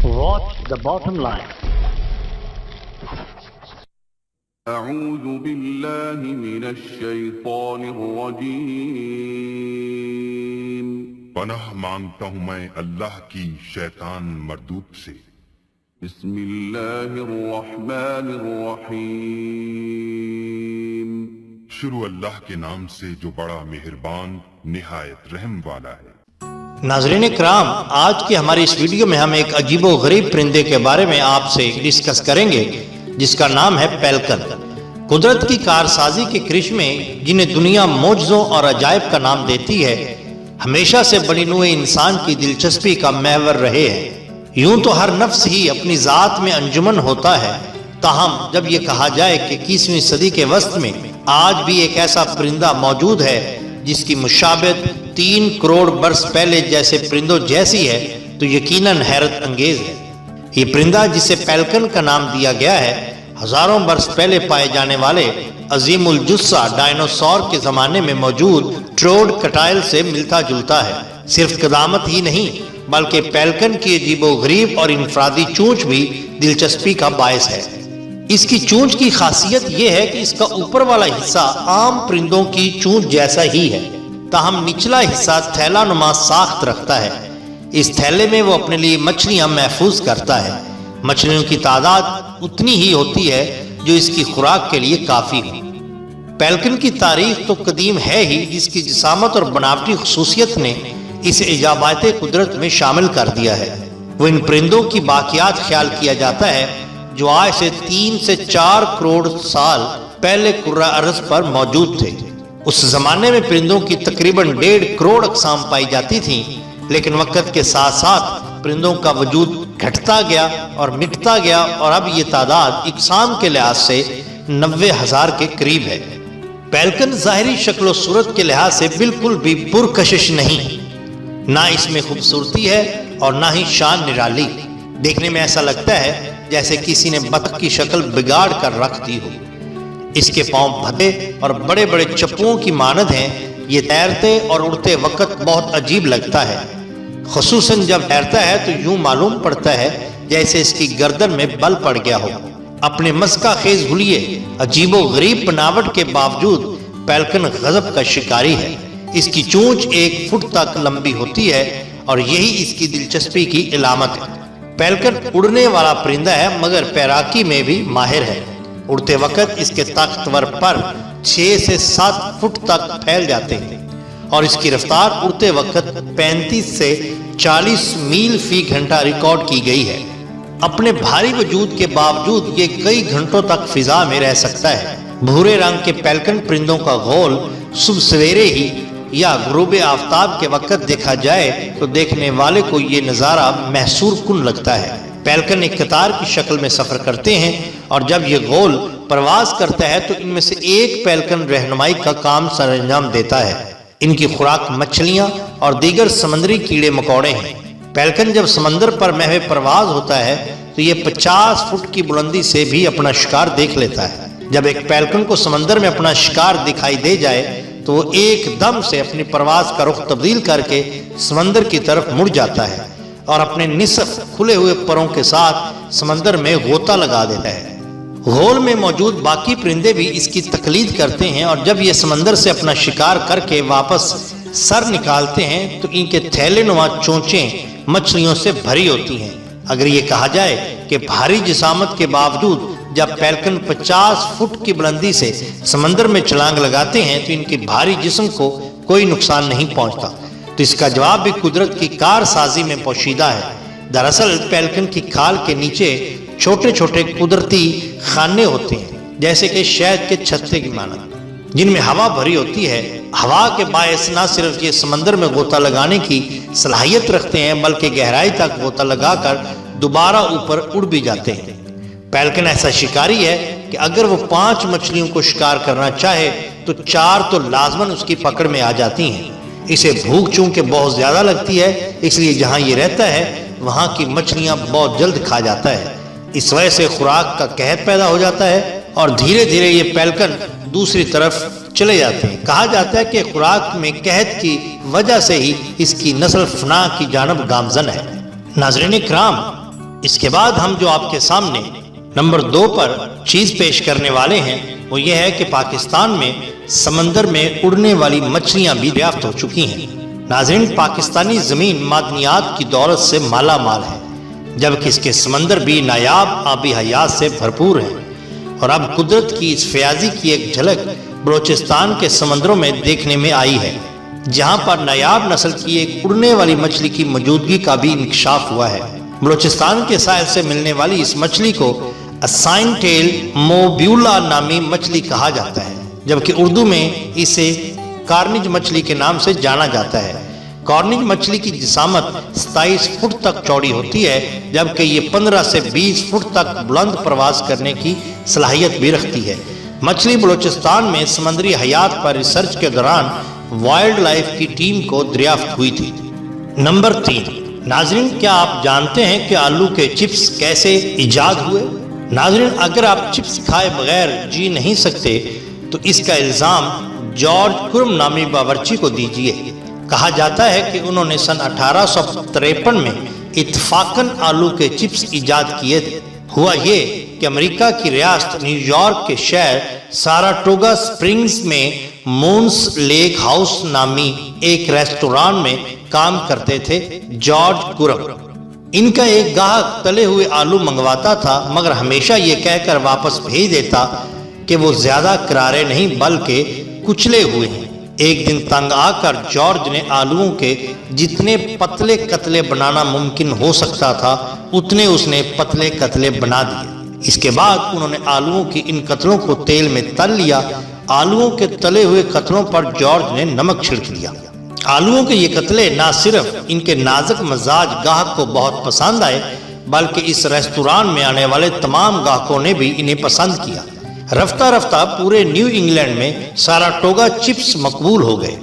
Watch the bottom line. أعوذ بالله من الشیطان الرجیم. پناہ مانگتا ہوں میں اللہ کی شیطان مردود سے. بسم اللہ الرحمن الرحیم. شروع اللہ کے نام سے جو بڑا مہربان نہایت رحم والا ہے. ناظرین کرام، آج کی ہماری اس ویڈیو میں ہم ایک عجیب و غریب پرندے کے بارے میں آپ سے ڈسکس کریں گے جس کا نام ہے پیلکن. قدرت کی کارسازی کے کرشمے جنہیں دنیا معجزوں اور عجائب کا نام دیتی ہے ہمیشہ سے بنی نوع انسان کی دلچسپی کا محور رہے ہیں. یوں تو ہر نفس ہی اپنی ذات میں انجمن ہوتا ہے، تاہم جب یہ کہا جائے کہ 21ویں صدی کے وسط میں آج بھی ایک ایسا پرندہ موجود ہے جس کی مشابہت 3 کروڑ برس پہلے جیسے پرندوں جیسی ہے تو یقیناً حیرت انگیز ہے. یہ پرندہ جسے پیلکن کا نام دیا گیا ہے ہزاروں برس پہلے پائے جانے والے عظیم الجثہ ڈائنوسور کے زمانے میں موجود ٹروڈ کٹائل سے ملتا جلتا ہے. صرف قدامت ہی نہیں بلکہ پیلکن کی عجیب و غریب اور انفرادی چونچ بھی دلچسپی کا باعث ہے. اس کی چونچ کی خاصیت یہ ہے کہ اس کا اوپر والا حصہ عام پرندوں کی چونچ جیسا ہی ہے، تاہم نچلا حصہ تھیلا نما ساخت رکھتا ہے. اس تھیلے میں وہ اپنے لیے مچھلیاں محفوظ کرتا ہے. مچھلیوں کی تعداد اتنی ہی ہوتی ہے جو اس کی خوراک کے لیے کافی ہو. پیلکن کی تاریخ تو قدیم ہے ہی، جس کی جسامت اور بناوٹی خصوصیت نے اسے عجائبات قدرت میں شامل کر دیا ہے. وہ ان پرندوں کی باقیات خیال کیا جاتا ہے جو آج سے 3 سے 4 کروڑ سال پہلے کرۂ ارض پر موجود تھے. اس زمانے میں پرندوں کی تقریباً 1.5 کروڑ اقسام پائی جاتی تھیں، لیکن وقت کے ساتھ ساتھ پرندوں کا وجود گھٹتا گیا اور مٹتا گیا اور اب یہ تعداد اقسام کے لحاظ سے 90,000 کے قریب ہے. پیلکن ظاہری شکل و صورت کے لحاظ سے بالکل بھی پرکشش نہیں، نہ اس میں خوبصورتی ہے اور نہ ہی شان نرالی. دیکھنے میں ایسا لگتا ہے جیسے کسی نے بطخ کی شکل بگاڑ کر رکھ دی ہو. اس کے پاؤں بھدے اور بڑے بڑے چپوؤں کی مانند ہیں. یہ تیرتے اور اڑتے وقت بہت عجیب لگتا ہے، خصوصاً جب تیرتا ہے تو یوں معلوم پڑتا ہے جیسے اس کی گردن میں بل پڑ گیا ہو. اپنے مسکہ خیز حلیے، عجیب و غریب بناوٹ کے باوجود پیلکن غضب کا شکاری ہے. اس کی چونچ 1 فٹ تک لمبی ہوتی ہے اور یہی اس کی دلچسپی کی علامت ہے. پیلکن اڑنے والا پرندہ ہے مگر پیراکی میں بھی ماہر ہے. اڑتے وقت اس کے طاقتور پر 6 سے 7 فٹ تک پھیل جاتے ہیں اور اس کی رفتار اڑتے وقت 35 سے 40 میل فی گھنٹہ ریکارڈ کی گئی ہے. اپنے بھاری وجود کے باوجود یہ کئی گھنٹوں تک فضا میں رہ سکتا ہے. بھورے رنگ کے پیلکن پرندوں کا غول صبح سویرے ہی یا غروب آفتاب کے وقت دیکھا جائے تو دیکھنے والے کو یہ نظارہ محصور کن لگتا ہے. پیلکن ایک قطار کی شکل میں سفر کرتے ہیں اور جب یہ غول پرواز کرتا ہے تو ان میں سے ایک پیلکن رہنمائی کا کام سر انجام دیتا ہے. ان کی خوراک مچھلیاں اور دیگر سمندری کیڑے مکوڑے ہیں. پیلکن جب سمندر پر محو پرواز ہوتا ہے تو یہ 50 فٹ کی بلندی سے بھی اپنا شکار دیکھ لیتا ہے. جب ایک پیلکن کو سمندر میں اپنا شکار دکھائی دے جائے تو وہ ایک دم سے اپنی پرواز کا رخ تبدیل کر کے سمندر کی طرف مڑ جاتا ہے اور اپنے نصف کھلے ہوئے پروں کے ساتھ سمندر میں غوطہ لگا دیتا ہے. غول میں موجود باقی پرندے بھی اس کی تقلید کرتے ہیں اور جب یہ سمندر سے اپنا شکار کر کے واپس سر نکالتے ہیں تو ان کے تھیلے نما چونچیں مچھلیوں سے بھری ہوتی ہیں. اگر یہ کہا جائے کہ بھاری جسامت کے باوجود جب پیلکن 50 فٹ کی بلندی سے سمندر میں چھلانگ لگاتے ہیں تو ان کے بھاری جسم کو کوئی نقصان نہیں پہنچتا، تو اس کا جواب بھی قدرت کی کارسازی میں پوشیدہ ہے. دراصل پیلکن کی کھال کے نیچے چھوٹے چھوٹے قدرتی خانے ہوتے ہیں جیسے کہ شہد کے چھتے کی مانند، جن میں ہوا بھری ہوتی ہے. ہوا کے باعث نہ صرف یہ سمندر میں غوطہ لگانے کی صلاحیت رکھتے ہیں بلکہ گہرائی تک غوطہ لگا کر دوبارہ اوپر اڑ بھی جاتے ہیں. پیلکن ایسا شکاری ہے کہ اگر وہ 5 مچھلیوں کو شکار کرنا چاہے تو 4 تو لازماً اس کی پکڑ میں آ جاتی ہیں. اسے بھوک چونکہ بہت زیادہ لگتی ہے، اس لیے جہاں یہ رہتا ہے وہاں کی مچھلیاں بہت جلد کھا جاتا ہے. اس وجہ سے خوراک کا قحط پیدا ہو جاتا ہے اور دھیرے دھیرے یہ پیلکن دوسری طرف چلے جاتے ہیں. کہا جاتا ہے کہ خوراک میں قحط کی وجہ سے ہی اس کی نسل فنا کی جانب گامزن ہے. ناظرین کرام، اس کے بعد ہم جو آپ کے سامنے نمبر 2 پر چیز پیش کرنے والے ہیں وہ یہ ہے کہ پاکستان میں سمندر میں اڑنے والی مچھلیاں بھی دریافت ہو چکی ہیں۔ ناظرین، پاکستانی زمین معدنیات کی دولت سے مالا مال ہے، جبکہ اس کے سمندر بھی نایاب آبی حیات سے بھرپور ہیں، اور اب قدرت کی اس فیاضی کی ایک جھلک بلوچستان کے سمندروں میں دیکھنے میں آئی ہے، جہاں پر نایاب نسل کی ایک اڑنے والی مچھلی کی موجودگی کا بھی انکشاف ہوا ہے۔ بلوچستان کے ساحل سے ملنے والی اس مچھلی کو اسائن ٹیل موبیولا نامی مچھلی کہا جاتا ہے، جبکہ اردو میں اسے کارنج مچھلی کے نام سے جانا جاتا ہے۔ کارنج مچھلی کی جسامت 27 فٹ تک چوڑی ہوتی ہے، جبکہ یہ 15 سے 20 فٹ تک بلند پرواز کرنے کی صلاحیت بھی رکھتی ہے۔ مچھلی بلوچستان میں سمندری حیات پر ریسرچ کے دوران وائلڈ لائف کی ٹیم کو دریافت ہوئی تھی۔ نمبر 3، ناظرین، کیا آپ جانتے ہیں کہ آلو کے چپس کیسے ایجاد ہوئے؟ ناظرین، اگر آپ چپس کھائے بغیر جی نہیں سکتے تو اس کا الزام جارج کرم نامی باورچی کو دیجیے۔ کہا جاتا ہے کہ انہوں نے سن 1853 میں اتفاقاً آلو کے چپس ایجاد کیے تھے۔ ہوا یہ کہ امریکہ کی ریاست نیو یارک کے شہر ساراٹوگا سپرنگز میں مونس لیک ہاؤس نامی ایک ریسٹوران میں کام کرتے تھے جارج کرم۔ ان کا ایک گاہک تلے ہوئے آلو منگواتا تھا، مگر ہمیشہ یہ کہہ کر واپس بھیج دیتا کہ وہ زیادہ کرارے نہیں بلکہ کچلے ہوئے ہیں۔ ایک دن تنگ آ کر جارج نے آلوؤں کے جتنے پتلے قتلے بنانا ممکن ہو سکتا تھا اتنے اس نے پتلے قتلے بنا دیے۔ اس کے بعد انہوں نے آلوؤں کی ان قطروں کو تیل میں تل لیا۔ آلوؤں کے تلے ہوئے قطروں پر جارج نے نمک چھڑک دیا۔ آلوؤں کے یہ قتلے نہ صرف ان کے نازک مزاج گاہک کو بہت پسند آئے بلکہ اس ریستوران میں آنے والے تمام گاہکوں نے بھی انہیں پسند کیا۔ رفتہ رفتہ پورے نیو انگلینڈ میں ساراٹوگا چپس مقبول ہو گئے۔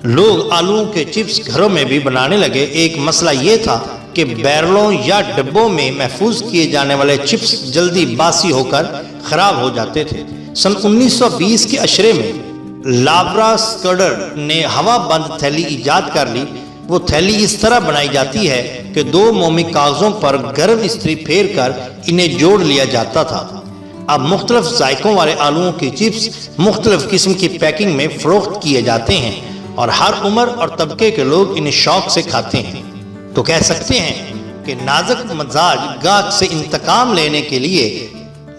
لوگ آلوؤں کے چپس گھروں میں بھی بنانے لگے۔ ایک مسئلہ یہ تھا کہ بیرلوں یا ڈبوں میں محفوظ کیے جانے والے چپس جلدی باسی ہو کر خراب ہو جاتے تھے۔ سن 1920 کے عشرے میں لابرا سکڈر نے ہوا بند تھیلی ایجاد کر لی۔ وہ تھیلی اس طرح بنائی جاتی ہے کہ 2 مومی کاغذوں پر گرم استری پھیر کر انہیں جوڑ لیا جاتا تھا۔ اب مختلف ذائقوں والے آلوؤں کے چپس مختلف قسم کی پیکنگ میں فروخت کیے جاتے ہیں اور ہر عمر اور طبقے کے لوگ انہیں شوق سے کھاتے ہیں۔ تو کہہ سکتے ہیں کہ نازک مزاج گاہک سے انتقام لینے کے لیے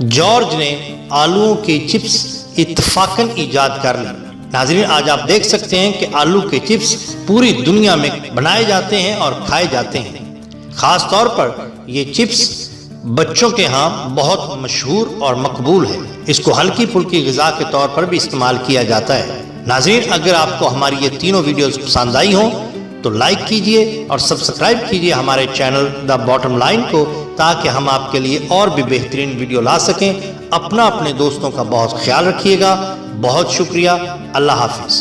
جارج نے آلوؤں کے چپس اتفاقاً ایجاد کر لی۔ ناظرین، آج آپ دیکھ سکتے ہیں کہ آلو کے چپس پوری دنیا میں بنائے جاتے ہیں اور کھائے جاتے ہیں۔ خاص طور پر یہ چپس بچوں کے ہاں بہت مشہور اور مقبول ہے۔ اس کو ہلکی پھلکی غذا کے طور پر بھی استعمال کیا جاتا ہے۔ ناظرین، اگر آپ کو ہماری یہ تینوں ویڈیوز پسند آئی ہوں تو لائک کیجئے اور سبسکرائب کیجئے ہمارے چینل دا باٹم لائن کو، تاکہ ہم آپ کے لیے اور بھی بہترین ویڈیو لا سکیں۔ اپنے دوستوں کا بہت خیال رکھیے گا۔ بہت شکریہ۔ اللہ حافظ۔